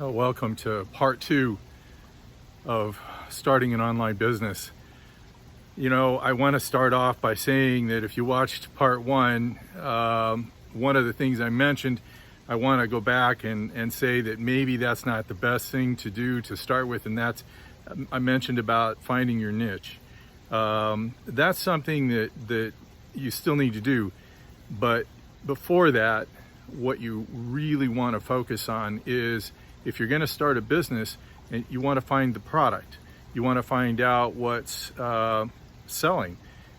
Welcome to part 2 of starting an online business. I want to start off by saying that if you watched part 1, one of the things I mentioned, I want to go back and say that maybe that's not the best thing to do to start with, and that's, I mentioned about finding your niche. That's something that you still need to do, but before that, what you really want to focus on is, if you're going to start a business, you want to find the product. You want to find out what's selling.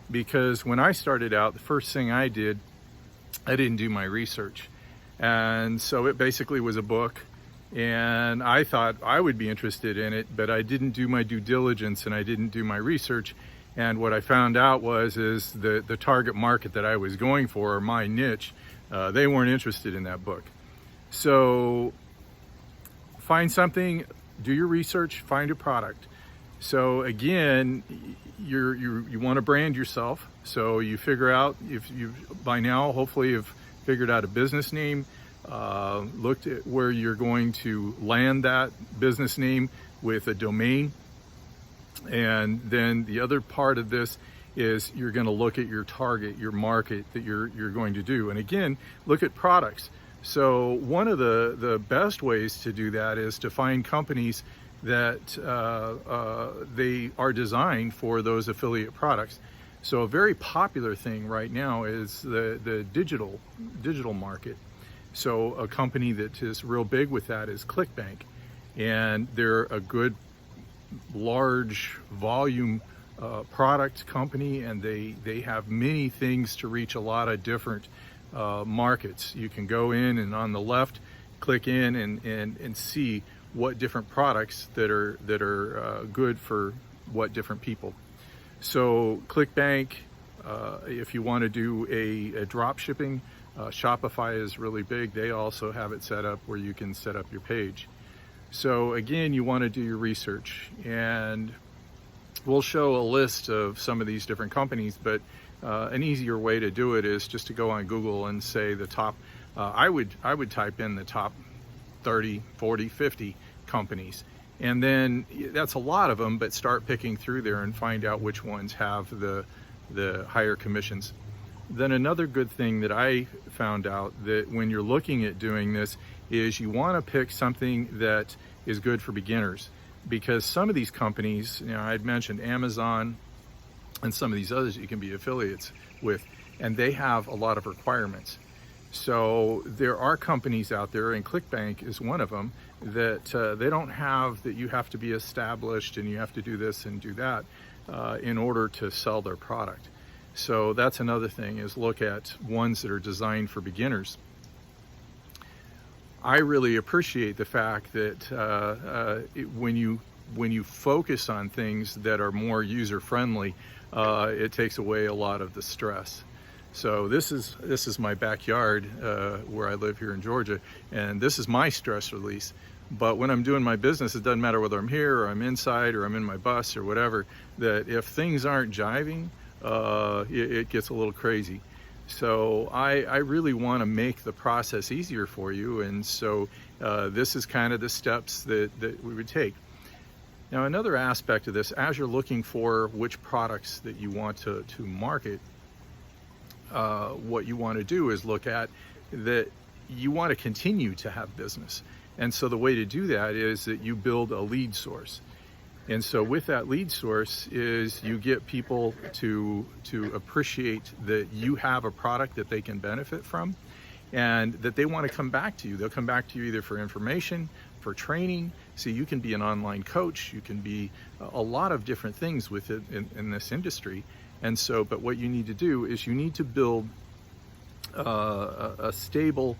Because when I started out, the first thing I didn't do my research. And so it basically was a book. And I thought I would be interested in it, but I didn't do my due diligence and I didn't do my research. And what I found out is the target market that I was going for, or my niche, they weren't interested in that book. So find something, do your research, find a product. So again, you want to brand yourself. So you figure out, if you by now hopefully have figured out a business name, looked at where you're going to land that business name with a domain. And then the other part of this is you're going to look at your target, your market that you're going to do. And again, look at products. So one of the best ways to do that is to find companies that they are designed for those affiliate products. So a very popular thing right now is the digital market. So a company that is real big with that is Clickbank, and they're a good large volume product company, and they have many things to reach a lot of different markets. You can go in and on the left click in and see what different products that are good for what different people. So Clickbank, if you want to do a drop shipping, Shopify is really big. They also have it set up where you can set up your page. So again, you want to do your research, and we'll show a list of some of these different companies, but an easier way to do it is just to go on Google and say the top, I would type in the top 30, 40, 50 companies. And then that's a lot of them, but start picking through there and find out which ones have the higher commissions. Then another good thing that I found out, that when you're looking at doing this, is you want to pick something that is good for beginners. Because some of these companies, I'd mentioned Amazon and some of these others you can be affiliates with, and they have a lot of requirements. So there are companies out there, and Clickbank is one of them, that they don't have that you have to be established and you have to do this and do that in order to sell their product. So that's another thing, is look at ones that are designed for beginners. I really appreciate the fact that when you focus on things that are more user-friendly, it takes away a lot of the stress. So this is my backyard where I live here in Georgia, and this is my stress release. But when I'm doing my business, it doesn't matter whether I'm here or I'm inside or I'm in my bus or whatever, that if things aren't jiving, it gets a little crazy. So I really want to make the process easier for you, and so this is kind of the steps that we would take. Now, another aspect of this, as you're looking for which products that you want to market, what you want to do is look at that you want to continue to have business. And so the way to do that is that you build a lead source. And so with that lead source is you get people to appreciate that you have a product that they can benefit from, and that they want to come back to you. They'll come back to you either for information, for training. So you can be an online coach, you can be a lot of different things with it in this industry. And so, but what you need to do is you need to build a stable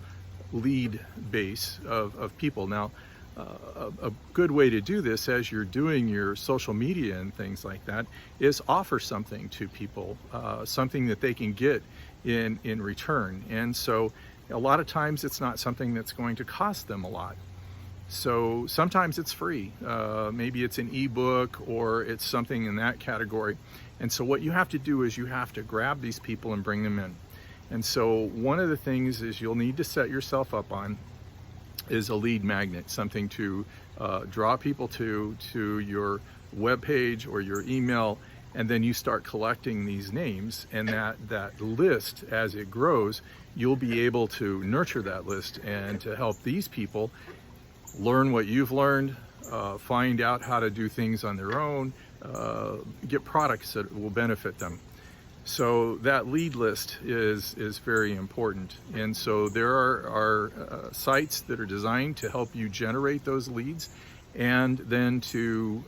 lead base of people. Now, a good way to do this as you're doing your social media and things like that is offer something to people, something that they can get in return. And so a lot of times it's not something that's going to cost them a lot. So sometimes it's free. Maybe it's an ebook or it's something in that category. And so what you have to do is you have to grab these people and bring them in. And so one of the things is you'll need to set yourself up on is a lead magnet, something to draw people to your web page or your email, and then you start collecting these names, and that list, as it grows, you'll be able to nurture that list and to help these people learn what you've learned, find out how to do things on their own, get products that will benefit them. So that lead list is very important. And so there are sites that are designed to help you generate those leads and then to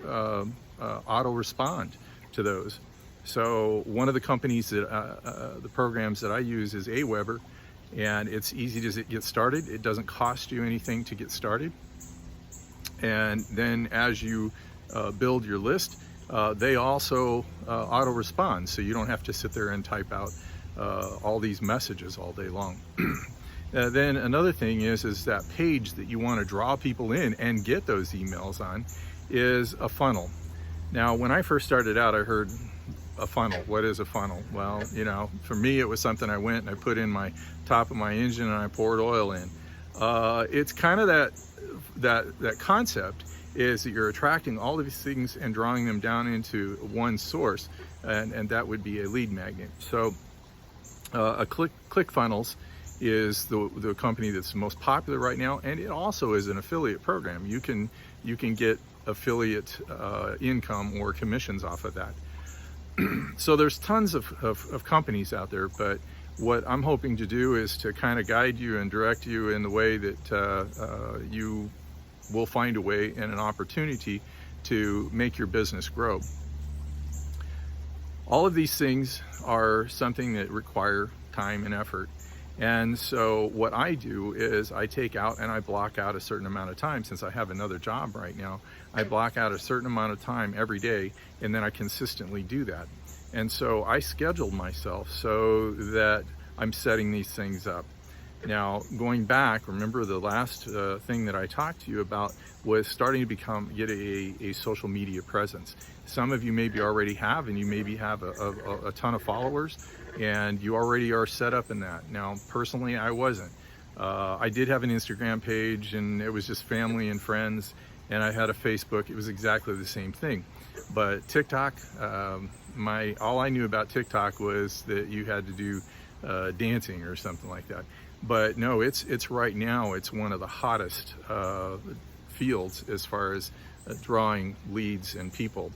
auto respond to those. So one of the companies that the programs that I use is Aweber, and it's easy to get started. It doesn't cost you anything to get started. And then as you build your list, they also auto respond, so you don't have to sit there and type out all these messages all day long. Then another thing is that page that you want to draw people in and get those emails on is a funnel. Now, when I first started out, I heard a funnel. What is a funnel? Well, you know, for me, it was something I went and I put in my top of my engine and I poured oil in. It's kind of that concept is that you're attracting all of these things and drawing them down into one source, and that would be a lead magnet. So ClickFunnels is the company that's most popular right now, and it also is an affiliate program. You can get affiliate income or commissions off of that. So there's tons of companies out there, but what I'm hoping to do is to kind of guide you and direct you in the way that you will find a way and an opportunity to make your business grow. All of these things are something that require time and effort. And so what I do is I take out and I block out a certain amount of time. Since I have another job right now, I block out a certain amount of time every day, and then I consistently do that. And so I scheduled myself so that I'm setting these things up. Now, going back, remember the last thing that I talked to you about was starting to get a social media presence. Some of you maybe already have, and you maybe have a ton of followers, and you already are set up in that. Now, personally, I wasn't. I did have an Instagram page, and it was just family and friends, and I had a Facebook. It was exactly the same thing. But TikTok, all I knew about TikTok was that you had to do dancing or something like that. But no, it's right now, it's one of the hottest fields as far as drawing leads and people.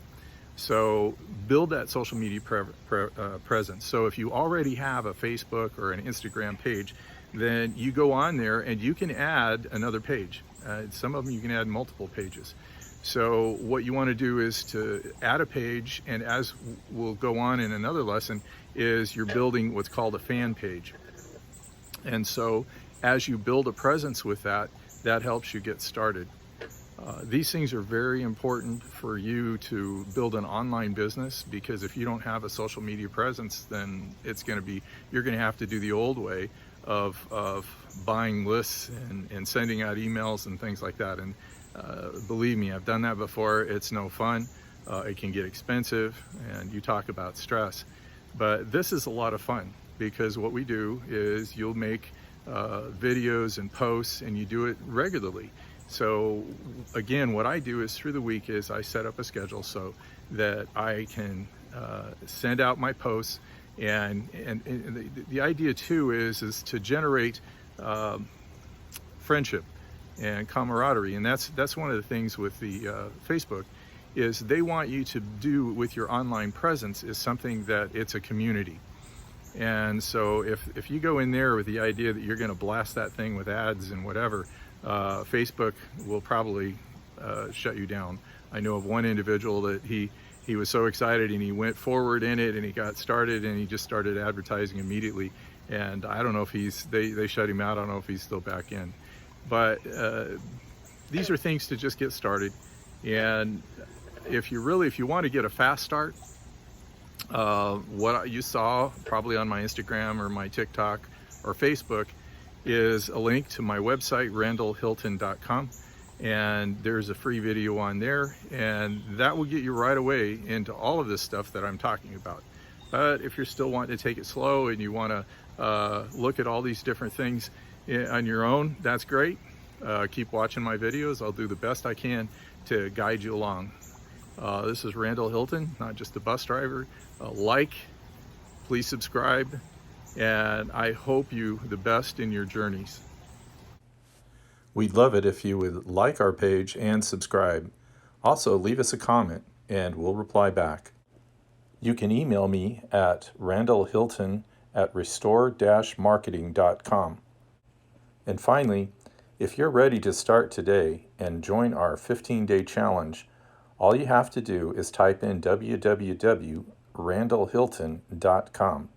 So build that social media presence. So if you already have a Facebook or an Instagram page, then you go on there and you can add another page. Some of them you can add multiple pages. So what you want to do is to add a page, and as we'll go on in another lesson, is you're building what's called a fan page. And so as you build a presence with that helps you get started. These things are very important for you to build an online business, because if you don't have a social media presence, then you're going to have to do the old way of buying lists and sending out emails and things like that. And believe me, I've done that before. It's no fun. It can get expensive, and you talk about stress. But this is a lot of fun, because what we do is you'll make videos and posts, and you do it regularly. So again, what I do is through the week is I set up a schedule so that I can send out my posts, and the idea too is to generate friendship and camaraderie. And that's one of the things with the Facebook, is they want you to do with your online presence is something that it's a community. And so if you go in there with the idea that you're going to blast that thing with ads and whatever, Facebook will probably shut you down. I know of one individual that he was so excited, and he went forward in it, and he got started, and he just started advertising immediately. And I don't know if they shut him out. I don't know if he's still back in. But these are things to just get started. And if you want to get a fast start, what you saw probably on my Instagram or my TikTok or Facebook is a link to my website, randallhilton.com, and there's a free video on there, and that will get you right away into all of this stuff that I'm talking about. But if you're still wanting to take it slow and you want to look at all these different things on your own, that's great. keep watching my videos. I'll do the best I can to guide you along. This is Randall Hilton, not just a bus driver. Please subscribe, and I hope you the best in your journeys. We'd love it if you would like our page and subscribe. Also, leave us a comment and we'll reply back. You can email me at randallhilton@restore-marketing.com. And finally, if you're ready to start today and join our 15-day challenge, all you have to do is type in www.randallhilton.com.